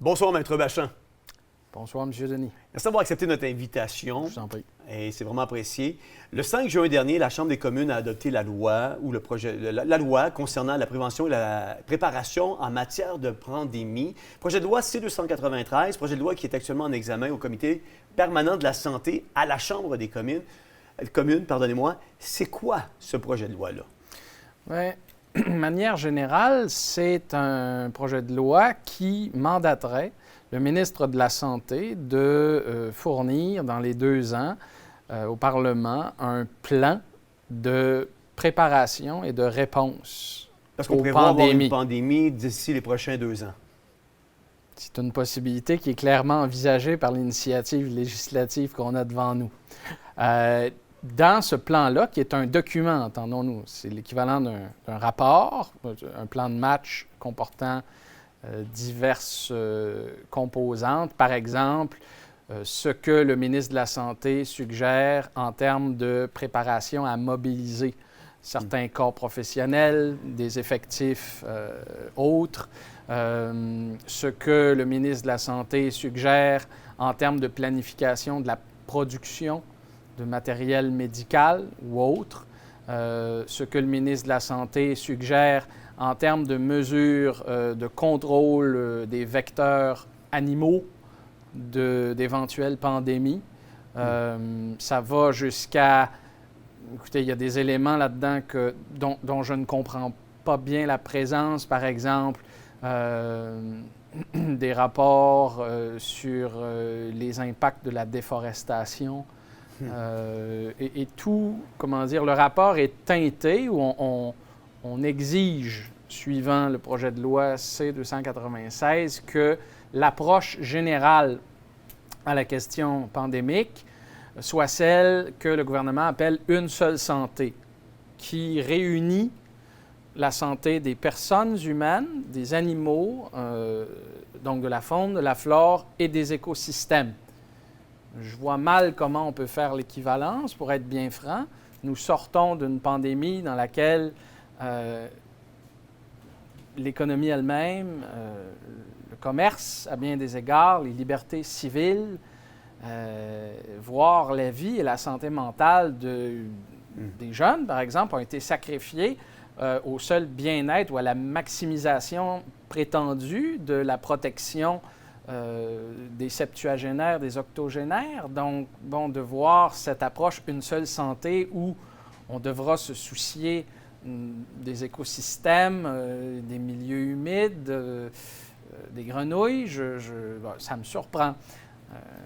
Bonsoir, Maître Bachand. Bonsoir, M. Denis. Merci d'avoir accepté notre invitation. Je vous en prie. Et c'est vraiment apprécié. Le 5 juin dernier, la Chambre des communes a adopté la loi la loi concernant la prévention et la préparation en matière de pandémie. Projet de loi C-293, projet de loi qui est actuellement en examen au Comité permanent de la santé à la Chambre des communes. C'est quoi ce projet de loi-là? Oui. De manière générale, c'est un projet de loi qui mandaterait le ministre de la Santé de fournir dans les 2 ans au Parlement un plan de préparation et de réponse Parce qu'on aux prévoit avoir une pandémies. pandémie d'ici les prochains 2 ans. C'est une possibilité qui est clairement envisagée par l'initiative législative qu'on a devant nous. Dans ce plan-là, qui est un document, entendons-nous, c'est l'équivalent d'un rapport, un plan de match comportant diverses composantes. Par exemple, ce que le ministre de la Santé suggère en termes de préparation à mobiliser certains corps professionnels, des effectifs autres, ce que le ministre de la Santé suggère en termes de planification de la production de matériel médical ou autre, ce que le ministre de la Santé suggère en termes de mesures de contrôle des vecteurs animaux d'éventuelles pandémies. Ça va jusqu'à... Écoutez, il y a des éléments là-dedans dont je ne comprends pas bien la présence, par exemple, des rapports sur les impacts de la déforestation. Et tout, comment dire, le rapport est teinté où on exige, suivant le projet de loi C-296, que l'approche générale à la question pandémique soit celle que le gouvernement appelle une seule santé, qui réunit la santé des personnes humaines, des animaux, donc de la faune, de la flore et des écosystèmes. Je vois mal comment on peut faire l'équivalence, pour être bien franc. Nous sortons d'une pandémie dans laquelle l'économie elle-même, le commerce à bien des égards, les libertés civiles, voire la vie et la santé mentale des jeunes, par exemple, ont été sacrifiés au seul bien-être ou à la maximisation prétendue de la protection des septuagénaires, des octogénaires. Donc, bon, de voir cette approche une seule santé où on devra se soucier des écosystèmes, des milieux humides, des grenouilles, ça me surprend.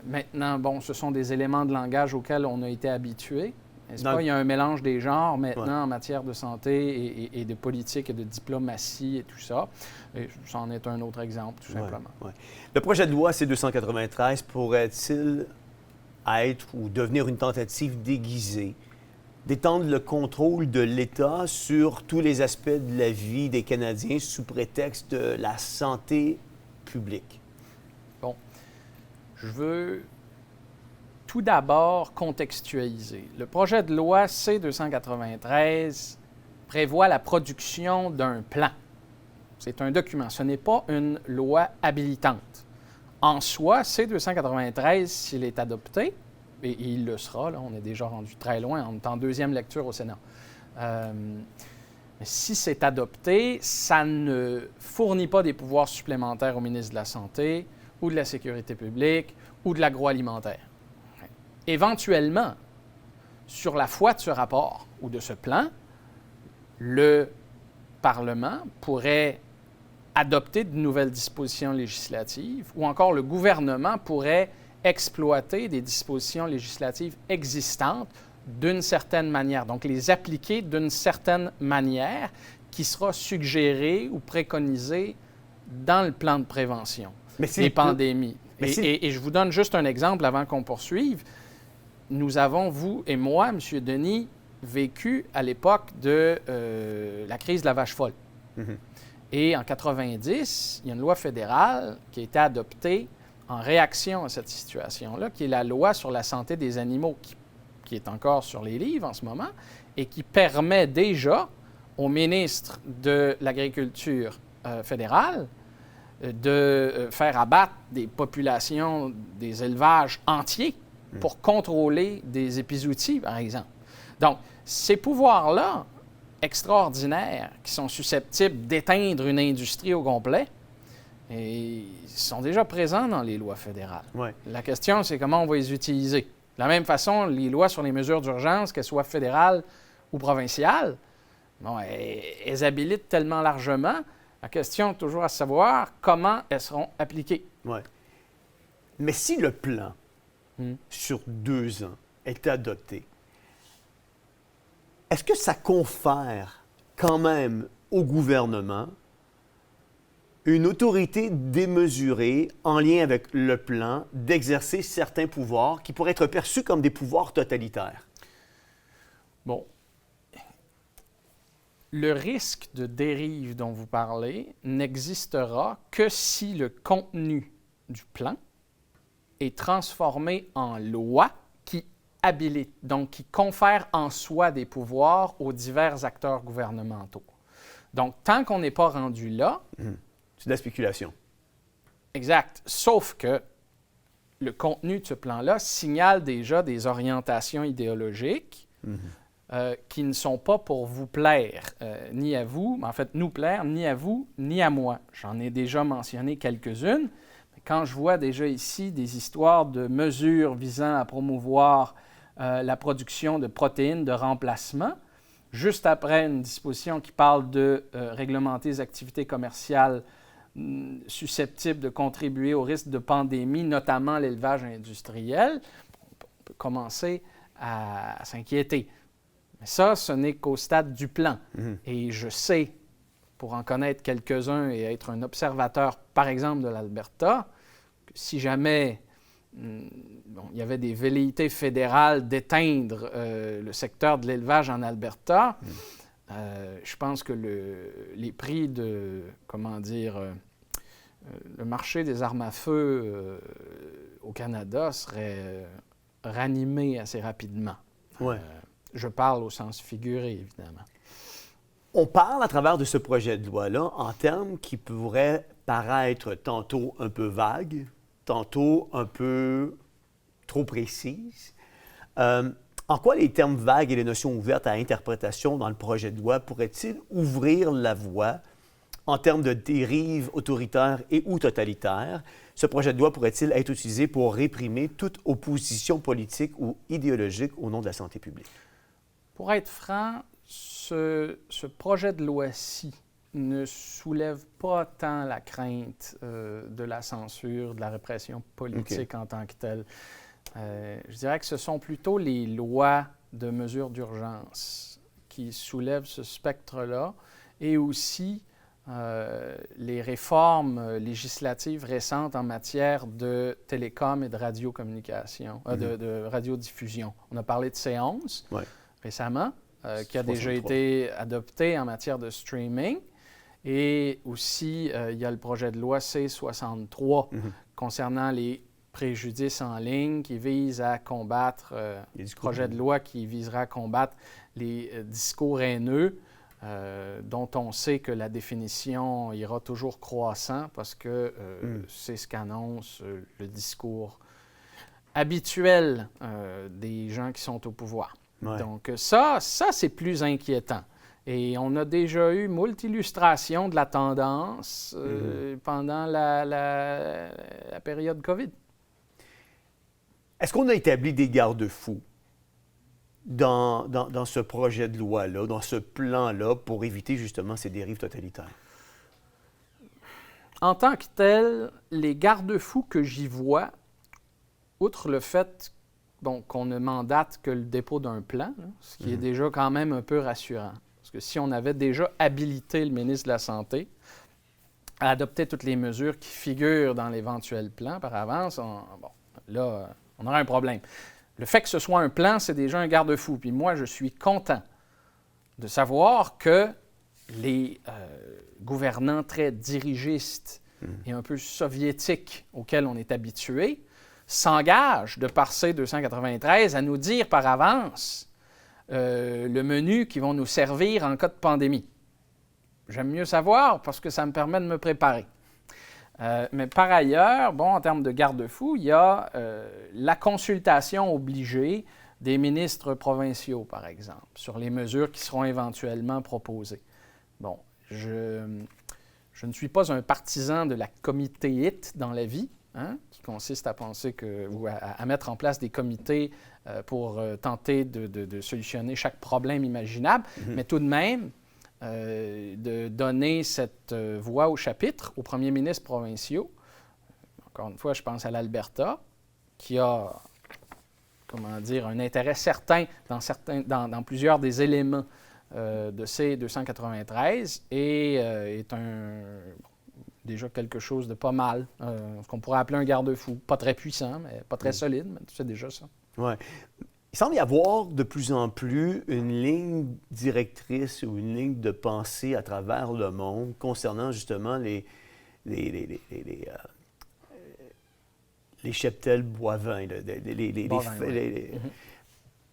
Maintenant, bon, ce sont des éléments de langage auxquels on a été habitué. N'est-ce pas? Il y a un mélange des genres maintenant en matière de santé et de politique et de diplomatie et tout ça. Et c'en est un autre exemple, tout simplement. Le projet de loi C-293 pourrait-il être ou devenir une tentative déguisée d'étendre le contrôle de l'État sur tous les aspects de la vie des Canadiens sous prétexte de la santé publique? Bon, je veux tout d'abord contextualiser. Le projet de loi C-293 prévoit la production d'un plan. C'est un document, ce n'est pas une loi habilitante. En soi, C-293, s'il est adopté, et il le sera, là, on est déjà rendu très loin, on est en 2e lecture au Sénat. Si c'est adopté, ça ne fournit pas des pouvoirs supplémentaires au ministre de la Santé ou de la Sécurité publique ou de l'agroalimentaire. Éventuellement, sur la foi de ce rapport ou de ce plan, le Parlement pourrait adopter de nouvelles dispositions législatives ou encore le gouvernement pourrait exploiter des dispositions législatives existantes d'une certaine manière, donc les appliquer d'une certaine manière qui sera suggérée ou préconisée dans le plan de prévention des pandémies. Et je vous donne juste un exemple avant qu'on poursuive. Nous avons, vous et moi, M. Denis, vécu à l'époque de la crise de la vache folle. Et en 90, il y a une loi fédérale qui a été adoptée en réaction à cette situation-là, qui est la loi sur la santé des animaux, qui est encore sur les livres en ce moment, et qui permet déjà au ministre de l'Agriculture fédéral de faire abattre des populations, des élevages entiers pour contrôler des épizooties, par exemple. Donc, ces pouvoirs-là, extraordinaires, qui sont susceptibles d'éteindre une industrie au complet, et ils sont déjà présents dans les lois fédérales. Ouais. La question, c'est comment on va les utiliser. De la même façon, les lois sur les mesures d'urgence, qu'elles soient fédérales ou provinciales, bon, elles habilitent tellement largement. La question est toujours à savoir comment elles seront appliquées. Ouais. Mais si le plan sur 2 ans est adopté, est-ce que ça confère quand même au gouvernement une autorité démesurée en lien avec le plan d'exercer certains pouvoirs qui pourraient être perçus comme des pouvoirs totalitaires? Bon. Le risque de dérive dont vous parlez n'existera que si le contenu du plan est transformé en loi qui habilite, donc qui confère en soi des pouvoirs aux divers acteurs gouvernementaux. Donc, tant qu'on n'est pas rendu là... C'est de la spéculation. Exact. Sauf que le contenu de ce plan-là signale déjà des orientations idéologiques qui ne sont pas pour vous plaire, ni à vous, mais en fait nous plaire, ni à vous, ni à moi. J'en ai déjà mentionné quelques-unes. Quand je vois déjà ici des histoires de mesures visant à promouvoir la production de protéines de remplacement, juste après une disposition qui parle de réglementer les activités commerciales susceptibles de contribuer au risque de pandémie, notamment l'élevage industriel, on peut commencer à s'inquiéter. Mais ça, ce n'est qu'au stade du plan. Et je sais, pour en connaître quelques-uns et être un observateur, par exemple, de l'Alberta, que si jamais il y avait des velléités fédérales d'éteindre le secteur de l'élevage en Alberta, je pense que les prix de, le marché des armes à feu au Canada serait ranimé assez rapidement. Ouais. Je parle au sens figuré, évidemment. On parle à travers de ce projet de loi-là en termes qui pourraient paraître tantôt un peu vagues, tantôt un peu trop précises. En quoi les termes vagues et les notions ouvertes à interprétation dans le projet de loi pourraient-ils ouvrir la voie en termes de dérives autoritaires et ou totalitaires? Ce projet de loi pourrait-il être utilisé pour réprimer toute opposition politique ou idéologique au nom de la santé publique? Pour être franc, ce projet de loi-ci ne soulève pas tant la crainte de la censure, de la répression politique en tant que telle. Je dirais que ce sont plutôt les lois de mesures d'urgence qui soulèvent ce spectre-là et aussi les réformes législatives récentes en matière de télécom et de radiocommunication, de radiodiffusion. On a parlé de C11 récemment, qui a déjà été adopté en matière de streaming. Et aussi, il y a le projet de loi C63 concernant les préjudices en ligne qui vise à combattre, projet de loi qui visera à combattre les discours haineux, dont on sait que la définition ira toujours croissant parce que c'est ce qu'annonce le discours habituel des gens qui sont au pouvoir. Ouais. Donc ça c'est plus inquiétant. Et on a déjà eu moult illustrations de la tendance pendant la période COVID. Est-ce qu'on a établi des garde-fous dans ce projet de loi-là, dans ce plan-là, pour éviter justement ces dérives totalitaires? En tant que tel, les garde-fous que j'y vois, outre le fait qu'on ne mandate que le dépôt d'un plan, là, ce qui est déjà quand même un peu rassurant. Parce que si on avait déjà habilité le ministre de la Santé à adopter toutes les mesures qui figurent dans l'éventuel plan par avance, on aurait un problème. Le fait que ce soit un plan, c'est déjà un garde-fou. Puis moi, je suis content de savoir que les gouvernants très dirigistes et un peu soviétiques auxquels on est habitué s'engagent, de par C-293, à nous dire par avance le menu qu'ils vont nous servir en cas de pandémie. J'aime mieux savoir parce que ça me permet de me préparer. Mais par ailleurs, bon, en termes de garde-fous, il y a la consultation obligée des ministres provinciaux, par exemple, sur les mesures qui seront éventuellement proposées. Bon, je ne suis pas un partisan de la comitéite dans la vie, hein, qui consiste à penser ou à mettre en place des comités pour tenter de solutionner chaque problème imaginable, mais tout de même, de donner cette voix au chapitre aux premiers ministres provinciaux. Encore une fois, je pense à l'Alberta, qui a, comment dire, un intérêt certain dans plusieurs des éléments de C-293 et est déjà quelque chose de pas mal, ce qu'on pourrait appeler un garde-fou. Pas très puissant, mais pas très solide, mais c'est déjà ça. Ouais. Il semble y avoir de plus en plus une ligne directrice ou une ligne de pensée à travers le monde concernant justement les cheptels bovins.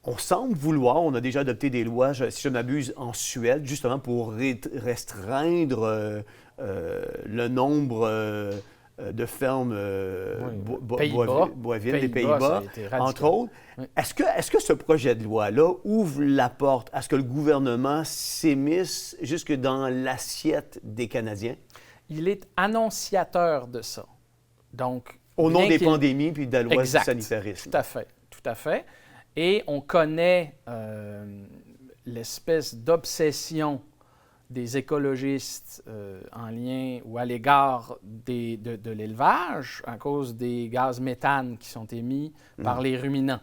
On semble vouloir, on a déjà adopté des lois, si je ne m'abuse, en Suède, justement pour restreindre le nombre de fermes bovines des Pays-Bas, entre autres. Oui. Est-ce que ce projet de loi-là ouvre la porte à ce que le gouvernement s'émisse jusque dans l'assiette des Canadiens? Il est annonciateur de ça. Donc, au nom des pandémies puis de la loi du sanitarisme. Tout à fait, tout à fait. Et on connaît l'espèce d'obsession des écologistes en lien ou à l'égard de l'élevage à cause des gaz méthane qui sont émis par les ruminants.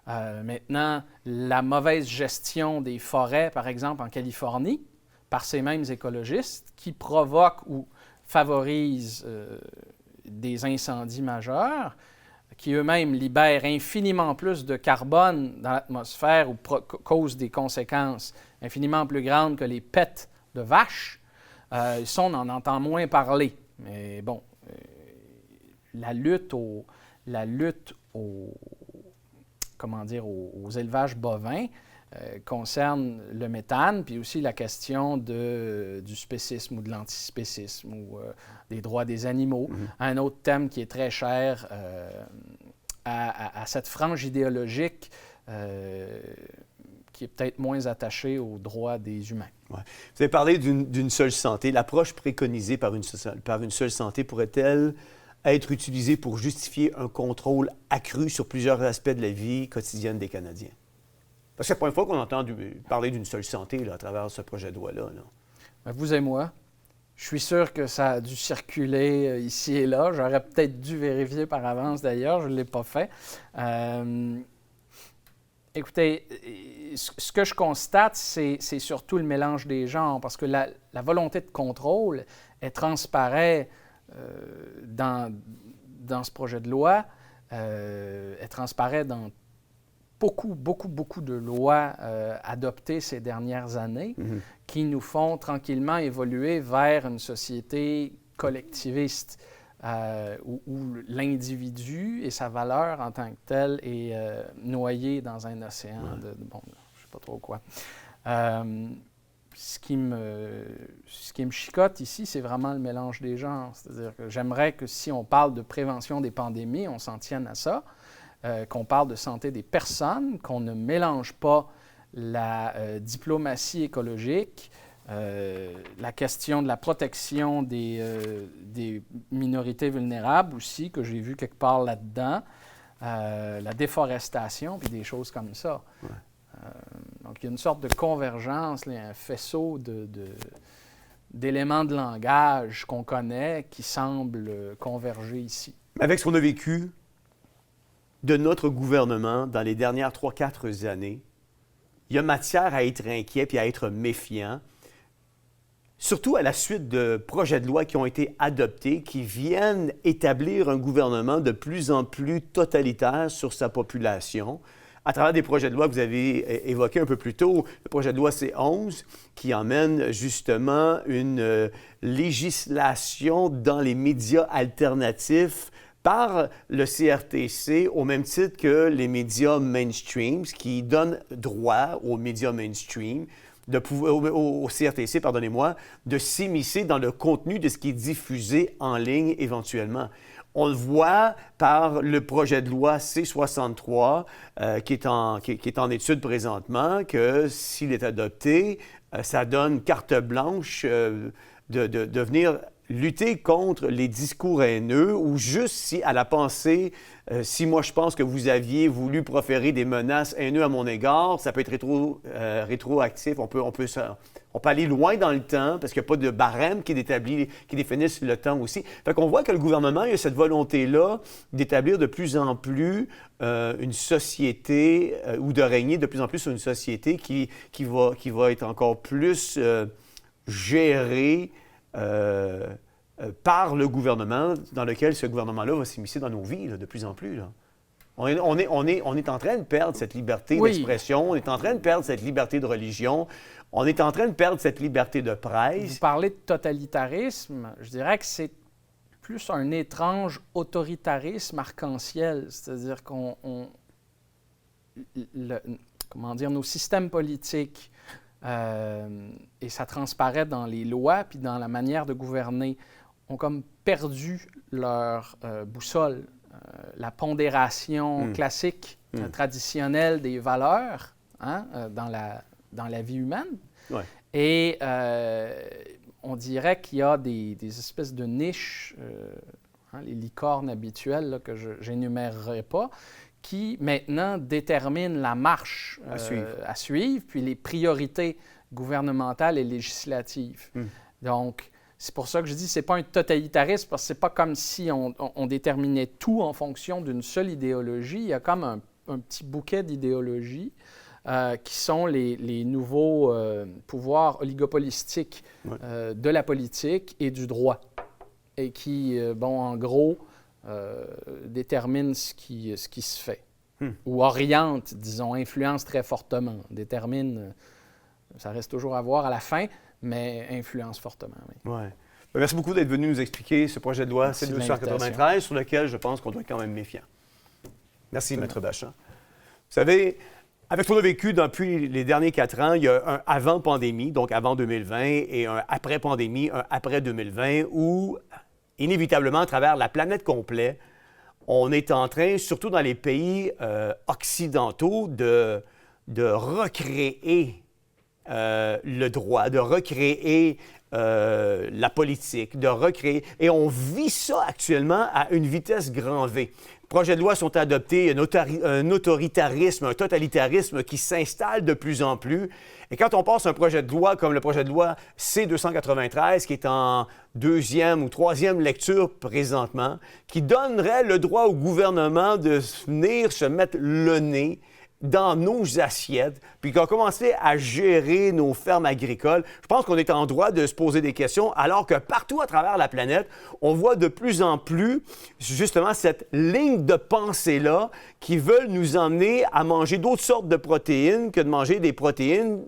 Maintenant, la mauvaise gestion des forêts, par exemple en Californie, par ces mêmes écologistes, qui provoquent ou favorisent des incendies majeurs, qui eux-mêmes libèrent infiniment plus de carbone dans l'atmosphère ou causent des conséquences infiniment plus grandes que les pets de vaches, ça, on en entend moins parler. Mais bon, la lutte aux élevages bovins concerne le méthane, puis aussi la question du spécisme ou de l'antispécisme ou des droits des animaux. Un autre thème qui est très cher à cette frange idéologique qui est peut-être moins attachée aux droits des humains. Ouais. Vous avez parlé d'une seule santé. L'approche préconisée par une seule santé pourrait-elle être utilisée pour justifier un contrôle accru sur plusieurs aspects de la vie quotidienne des Canadiens? Parce que c'est la première fois qu'on entend parler d'une seule santé là, à travers ce projet de loi-là. Là. Vous et moi, je suis sûr que ça a dû circuler ici et là. J'aurais peut-être dû vérifier par avance d'ailleurs, je ne l'ai pas fait. Écoutez, ce que je constate, c'est surtout le mélange des genres, parce que la volonté de contrôle, elle transparaît dans ce projet de loi, elle transparaît dans beaucoup de lois adoptées ces dernières années qui nous font tranquillement évoluer vers une société collectiviste où l'individu et sa valeur en tant que tel est noyé dans un océan je ne sais pas trop quoi. Ce qui me chicote ici, c'est vraiment le mélange des genres. C'est-à-dire que j'aimerais que si on parle de prévention des pandémies, on s'en tienne à ça. Qu'on parle de santé des personnes, qu'on ne mélange pas la diplomatie écologique, la question de la protection des minorités vulnérables aussi, que j'ai vu quelque part là-dedans, la déforestation, puis des choses comme ça. Ouais. Donc, il y a une sorte de convergence, là, un faisceau d'éléments de langage qu'on connaît qui semblent converger ici. Avec ce qu'on a vécu de notre gouvernement dans les dernières 3-4 années, il y a matière à être inquiet et à être méfiant, surtout à la suite de projets de loi qui ont été adoptés, qui viennent établir un gouvernement de plus en plus totalitaire sur sa population. À travers des projets de loi que vous avez évoqués un peu plus tôt, le projet de loi C-11, qui emmène justement une législation dans les médias alternatifs par le CRTC, au même titre que les médias mainstream, ce qui donne droit aux médias mainstream au CRTC, pardonnez-moi, de s'immiscer dans le contenu de ce qui est diffusé en ligne éventuellement. On le voit par le projet de loi C-63 qui est en étude présentement, que s'il est adopté, ça donne carte blanche de venir lutter contre les discours haineux ou juste si à la pensée, si moi je pense que vous aviez voulu proférer des menaces haineuses à mon égard, ça peut être rétroactif, on peut aller loin dans le temps parce qu'il n'y a pas de barème qui définisse le temps aussi. Fait qu'on voit que le gouvernement il a cette volonté-là d'établir de plus en plus une société ou de régner de plus en plus sur une société qui va être encore plus gérée par le gouvernement, dans lequel ce gouvernement-là va s'immiscer dans nos vies là, de plus en plus. Là. On est en train de perdre cette liberté d'expression, on est en train de perdre cette liberté de religion, on est en train de perdre cette liberté de presse. Vous parlez de totalitarisme, je dirais que c'est plus un étrange autoritarisme arc-en-ciel, c'est-à-dire nos systèmes politiques, et ça transparaît dans les lois puis dans la manière de gouverner, ont comme perdu leur boussole. La pondération classique, traditionnelle des valeurs dans la vie humaine. Ouais. Et on dirait qu'il y a des espèces de niches, les licornes habituelles là, que je n'énumérerai pas, qui maintenant déterminent la marche à suivre, puis les priorités gouvernementales et législatives. Donc, c'est pour ça que je dis que ce n'est pas un totalitarisme, parce que ce n'est pas comme si on déterminait tout en fonction d'une seule idéologie. Il y a comme un petit bouquet d'idéologies qui sont les nouveaux pouvoirs oligopolistiques de la politique et du droit, et qui, en gros, déterminent ce qui se fait, ou orientent, disons, influencent très fortement, déterminent, ça reste toujours à voir à la fin, mais influence fortement. Oui. Ouais. Merci beaucoup d'être venu nous expliquer ce projet de loi C-293 sur lequel je pense qu'on doit être quand même méfiant. Merci, Maître Bachand. Vous savez, avec ce qu'on a vécu depuis les derniers 4 ans, il y a un avant-pandémie, donc avant 2020, et un après-pandémie, un après 2020, où, inévitablement, à travers la planète complète, on est en train, surtout dans les pays occidentaux, de recréer le droit, de recréer la politique, de recréer. Et on vit ça actuellement à une vitesse grand V. Les projets de loi sont adoptés, un autoritarisme, un totalitarisme qui s'installe de plus en plus. Et quand on passe un projet de loi comme le projet de loi C-293, qui est en 2e ou 3e lecture présentement, qui donnerait le droit au gouvernement de venir se mettre le nez dans nos assiettes, puis qu'on a commencé à gérer nos fermes agricoles, je pense qu'on est en droit de se poser des questions, alors que partout à travers la planète, on voit de plus en plus, justement, cette ligne de pensée-là qui veulent nous emmener à manger d'autres sortes de protéines que de manger des protéines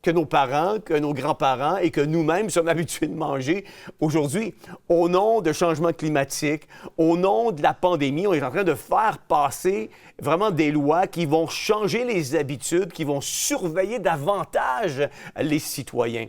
que nos parents, que nos grands-parents et que nous-mêmes sommes habitués de manger aujourd'hui. Au nom de changement climatique, au nom de la pandémie, on est en train de faire passer vraiment des lois qui vont changer les habitudes, qui vont surveiller davantage les citoyens.